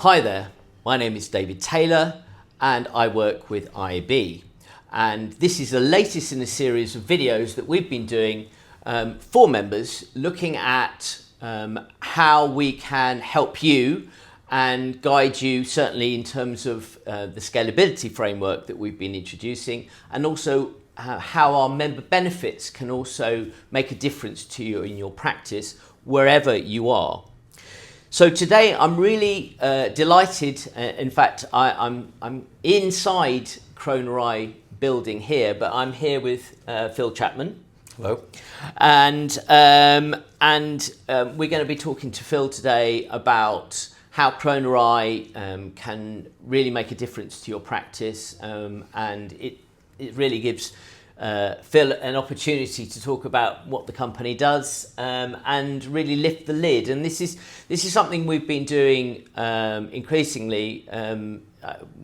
Hi there, my name is David Taylor and I work with IAB. And this is the latest in a series of videos that we've been doing for members, looking at how we can help you and guide you, certainly in terms of the scalability framework that we've been introducing, and also how our member benefits can also make a difference to you in your practice wherever you are. So today I'm really delighted. In fact, I'm inside Croner-i building here, but I'm here with Phil Chapman. Hello. And we're going to be talking to Phil today about how Croner-i can really make a difference to your practice, and it really gives Phil an opportunity to talk about what the company does and really lift the lid. And this is something we've been doing increasingly.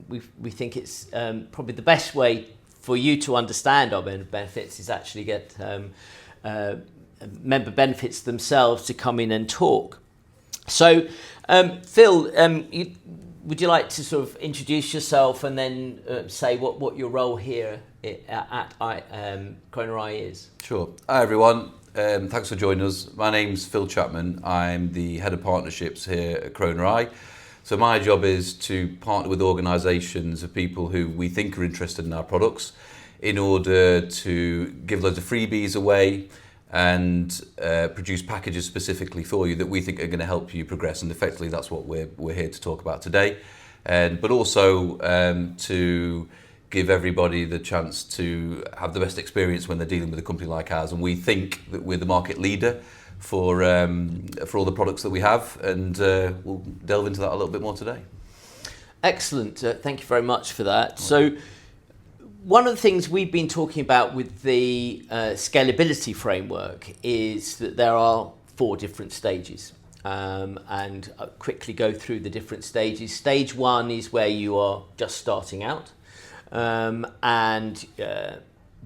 We think it's probably the best way for you to understand our member benefits is actually get member benefits themselves to come in and talk. So, Phil, would you like to sort of introduce yourself and then say what your role here at Croner-i is? Sure. Hi everyone. Thanks for joining us. My name's Phil Chapman. I'm the head of partnerships here at Croner-i. So my job is to partner with organisations of people who we think are interested in our products in order to give loads of freebies away and produce packages specifically for you that we think are going to help you progress. And effectively, that's what we're here to talk about today. But also to give everybody the chance to have the best experience when they're dealing with a company like ours. And we think that we're the market leader for all the products that we have, and we'll delve into that a little bit more today. Excellent. Thank you very much for that. So, one of the things we've been talking about with the scalability framework is that there are 4 different stages. And I'll quickly go through the different stages. Stage 1 is where you are just starting out, and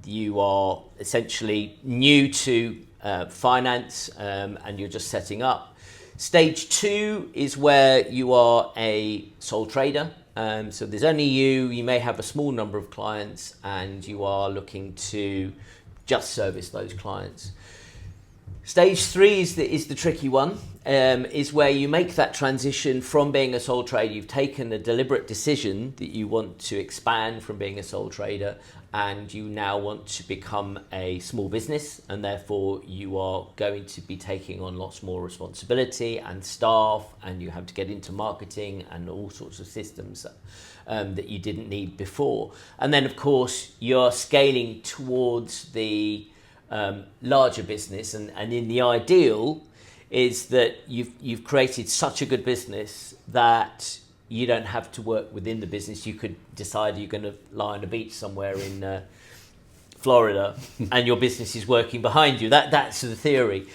you are essentially new to finance, and you're just setting up. Stage 2 is where you are a sole trader. So there's only you may have a small number of clients and you are looking to just service those clients. Stage 3 is the tricky one, is where you make that transition from being a sole trader. You've taken a deliberate decision that you want to expand from being a sole trader and you now want to become a small business, and therefore you are going to be taking on lots more responsibility and staff, and you have to get into marketing and all sorts of systems that you didn't need before. And then of course you're scaling towards the larger business, and in the ideal is that you've created such a good business that you don't have to work within the business. You could decide you're going to lie on a beach somewhere in Florida and your business is working behind you. That's the theory.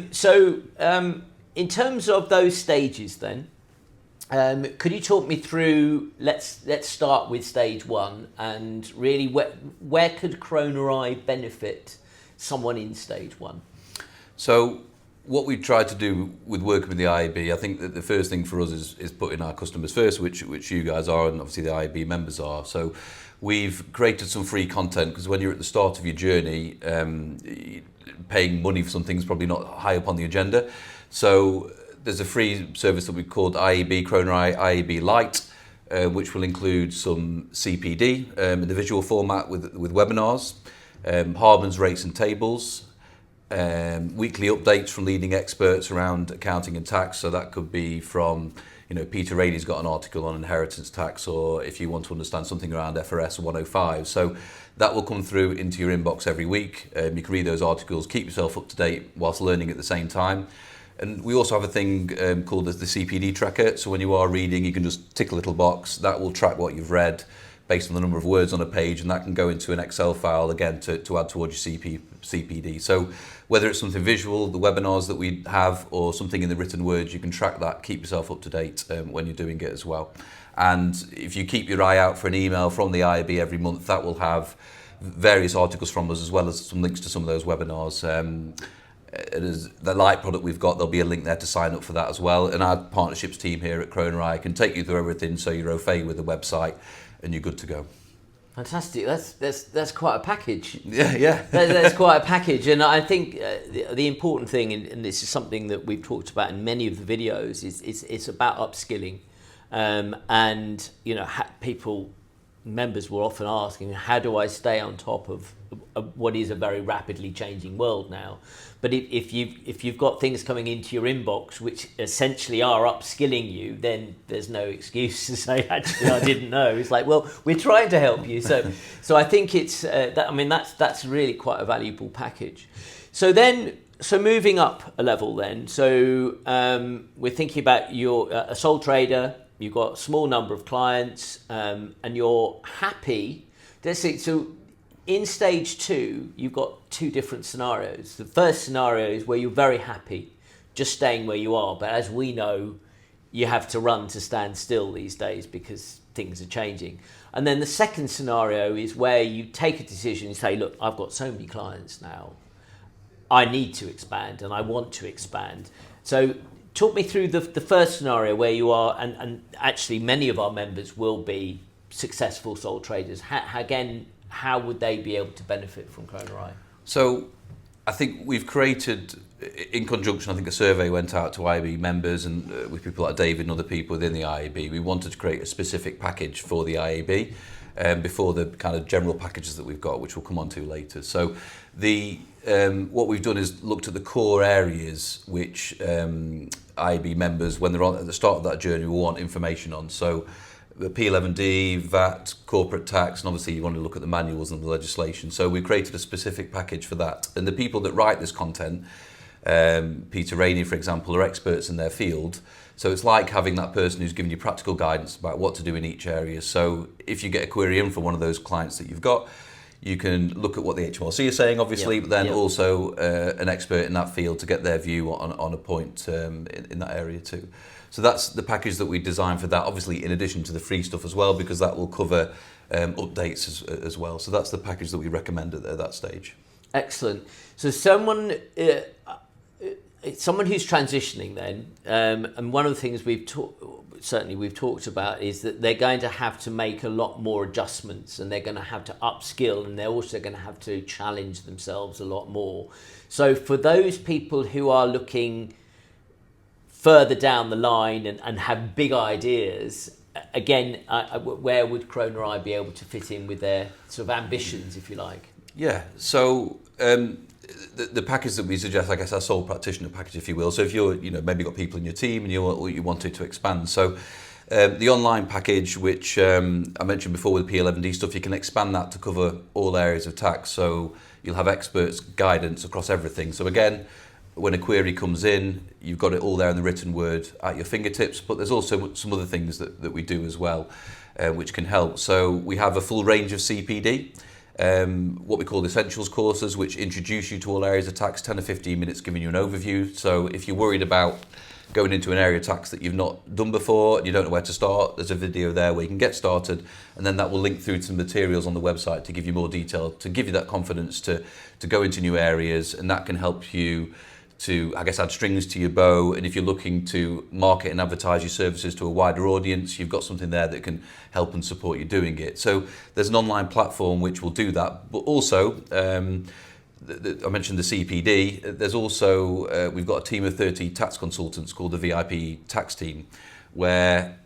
So in terms of those stages then, could you talk me through, let's start with stage 1, and really where could Croner-i benefit someone in stage 1? So what we've tried to do with working with the IAB, I think that the first thing for us is putting our customers first, which you guys are, and obviously the IAB members are. So we've created some free content, because when you're at the start of your journey, paying money for something is probably not high up on the agenda. So there's a free service that we called IAB, Croner-i Lite, which will include some CPD in the visual format with webinars, Harman's rates and tables, weekly updates from leading experts around accounting and tax. So that could be from, Peter Rainey's got an article on inheritance tax, or if you want to understand something around FRS 105. So that will come through into your inbox every week. You can read those articles, keep yourself up to date whilst learning at the same time. And we also have a thing called the CPD tracker. So when you are reading, you can just tick a little box. That will track what you've read based on the number of words on a page, and that can go into an Excel file again to add towards your CPD. So whether it's something visual, the webinars that we have, or something in the written words, you can track that, keep yourself up to date when you're doing it as well. And if you keep your eye out for an email from the IAB every month, that will have various articles from us, as well as some links to some of those webinars. As the Lite product we've got, there'll be a link there to sign up for that as well. And our partnerships team here at Croner-i can take you through everything, so you're au fait with the website and you're good to go. Fantastic. That's quite a package. Yeah. That's quite a package, and I think the important thing, and this is something that we've talked about in many of the videos, is it's about upskilling, and members were often asking, how do I stay on top of what is a very rapidly changing world now? But if you've got things coming into your inbox which essentially are upskilling you, then there's no excuse to say, actually, I didn't know. It's like, well, we're trying to help you. So I think it's that's really quite a valuable package. So moving up a level then. So we're thinking about you're a sole trader. You've got a small number of clients, and you're happy. So in stage 2, you've got 2 different scenarios. The first scenario is where you're very happy, just staying where you are. But as we know, you have to run to stand still these days because things are changing. And then the second scenario is where you take a decision and say, look, I've got so many clients now. I need to expand and I want to expand. So talk me through the first scenario where you are, and actually many of our members will be successful sole traders. How would they be able to benefit from Croner-i? So I think we've created, in conjunction, I think a survey went out to IAB members and with people like David and other people within the IAB. We wanted to create a specific package for the IAB before the kind of general packages that we've got, which we'll come on to later. So what we've done is looked at the core areas which IAB members, when they're at the start of that journey, will want information on. So the P11D, VAT, corporate tax, and obviously you want to look at the manuals and the legislation. So we created a specific package for that. And the people that write this content, Peter Rainey, for example, are experts in their field. So it's like having that person who's giving you practical guidance about what to do in each area. So if you get a query in from one of those clients that you've got, you can look at what the HMRC is saying, obviously, but then also an expert in that field to get their view on a point in that area too. So that's the package that we designed for that, obviously in addition to the free stuff as well, because that will cover updates as well. So that's the package that we recommend at that stage. Excellent. So someone who's transitioning then, and one of the things we've talked about is that they're going to have to make a lot more adjustments, and they're going to have to upskill, and they're also going to have to challenge themselves a lot more. So for those people who are looking further down the line and have big ideas, again, where would Croner-i be able to fit in with their sort of ambitions, if you like? Yeah, so the package that we suggest, I guess, our sole practitioner package, if you will. So if you're, maybe got people in your team and you wanted to expand. So the online package, which I mentioned before with P11D stuff, you can expand that to cover all areas of tax. So you'll have experts guidance across everything. So again, when a query comes in, you've got it all there in the written word at your fingertips, but there's also some other things that we do as well, which can help. So we have a full range of CPD, what we call the essentials courses, which introduce you to all areas of tax, 10 or 15 minutes giving you an overview. So if you're worried about going into an area of tax that you've not done before and you don't know where to start, there's a video there where you can get started, and then that will link through to some materials on the website to give you more detail, to give you that confidence to go into new areas, and that can help you to, I guess, add strings to your bow. And if you're looking to market and advertise your services to a wider audience, you've got something there that can help and support you doing it. So there's an online platform which will do that. But also, I mentioned the CPD. There's also, we've got a team of 30 tax consultants called the VIP tax team, where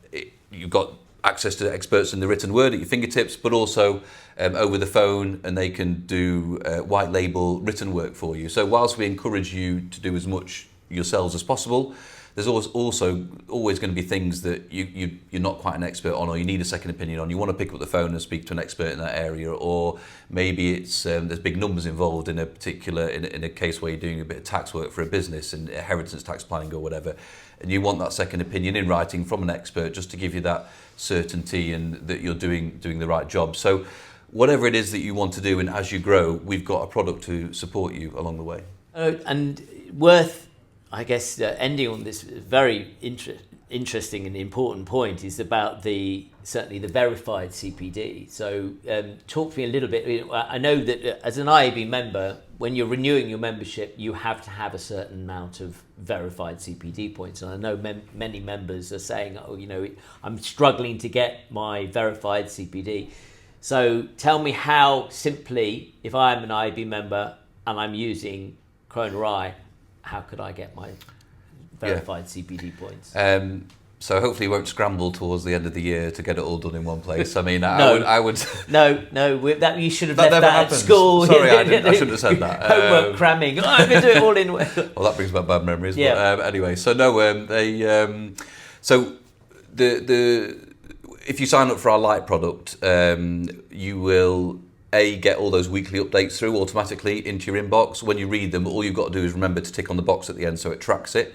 you've got access to experts in the written word at your fingertips, but also over the phone, and they can do white label written work for you. So whilst we encourage you to do as much yourselves as possible, there's also always going to be things that you're not quite an expert on, or you need a second opinion on. You want to pick up the phone and speak to an expert in that area, or maybe it's there's big numbers involved in a particular in a case where you're doing a bit of tax work for a business and inheritance tax planning or whatever, and you want that second opinion in writing from an expert just to give you that certainty and that you're doing the right job. So whatever it is that you want to do, and as you grow, we've got a product to support you along the way. And worth, I guess, ending on this very interesting and important point is about certainly the verified CPD. So talk to me a little bit. I know that as an IAB member, when you're renewing your membership, you have to have a certain amount of verified CPD points. And I know many members are saying, oh, I'm struggling to get my verified CPD. So tell me how simply, if I'm an IAB member and I'm using Croner-i, how could I get my verified CPD points? So hopefully you won't scramble towards the end of the year to get it all done in one place. I mean, No. I would. No, that you should have That left never that happens. at school. Sorry, I shouldn't have said that. Homework cramming. I'm going to do it all in. Well, that brings back bad memories. Yeah. But, anyway, so no, so if you sign up for our Lite product, you will get all those weekly updates through automatically into your inbox. When you read them, all you've got to do is remember to tick on the box at the end so it tracks it.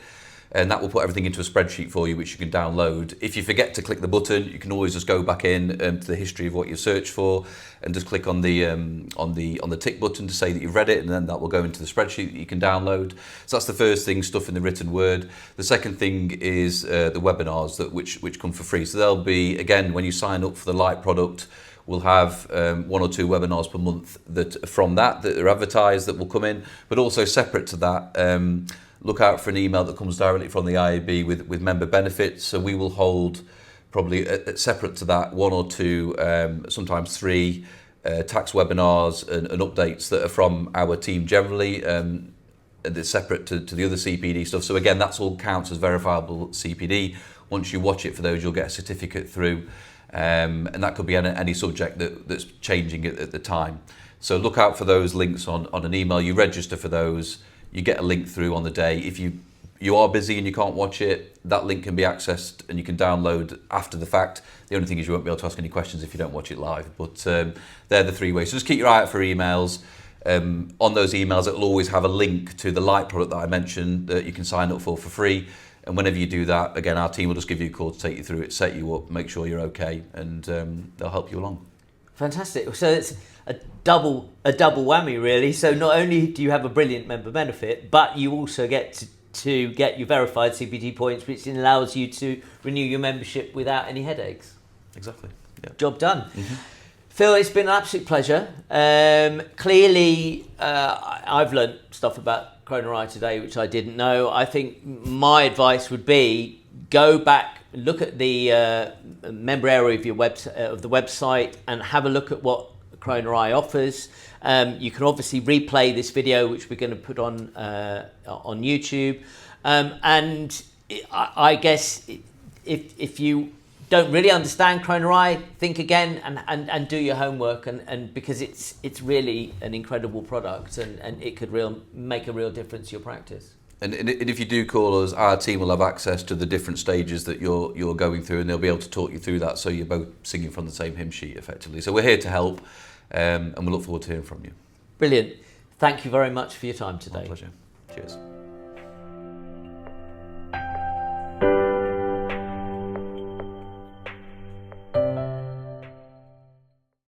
And that will put everything into a spreadsheet for you, which you can download. If you forget to click the button, you can always just go back in to the history of what you searched for, and just click on the tick button to say that you've read it, and then that will go into the spreadsheet that you can download. So that's the first thing, stuff in the written word. The second thing is the webinars which come for free. So they'll be, again, when you sign up for the Lite product, we'll have 1 or 2 webinars per month that are advertised that will come in, but also separate to that. Look out for an email that comes directly from the IAB with member benefits. So we will hold probably separate to that 1 or 2, sometimes 3 tax webinars and updates that are from our team generally. And it's separate to the other CPD stuff. So again, that's all counts as verifiable CPD. Once you watch it for those, you'll get a certificate through. And that could be any subject that's changing at the time. So look out for those links on an email. You register for those. You get a link through on the day. If you are busy and you can't watch it, that link can be accessed and you can download after the fact. The only thing is you won't be able to ask any questions if you don't watch it live. But they're the 3 ways. So just keep your eye out for emails. On those emails, it will always have a link to the Lite product that I mentioned that you can sign up for free. And whenever you do that, again, our team will just give you a call to take you through it, set you up, make sure you're okay, and they'll help you along. Fantastic. So it's a double whammy, really. So not only do you have a brilliant member benefit, but you also get to get your verified CPD points, which allows you to renew your membership without any headaches. Exactly. Yeah. Job done. Mm-hmm. Phil, it's been an absolute pleasure. Clearly, I've learnt stuff about Croner-i today, which I didn't know. I think my advice would be go back, look at the member area of the website, and have a look at what Croner-i offers. You can obviously replay this video, which we're going to put on YouTube. And I guess if you don't really understand Croner-i, think again and do your homework, and because it's really an incredible product, and it could make a real difference to your practice. And if you do call us, our team will have access to the different stages that you're going through, and they'll be able to talk you through that, so you're both singing from the same hymn sheet effectively. So we're here to help, and we look forward to hearing from you. Brilliant. Thank you very much for your time today. My pleasure. Cheers.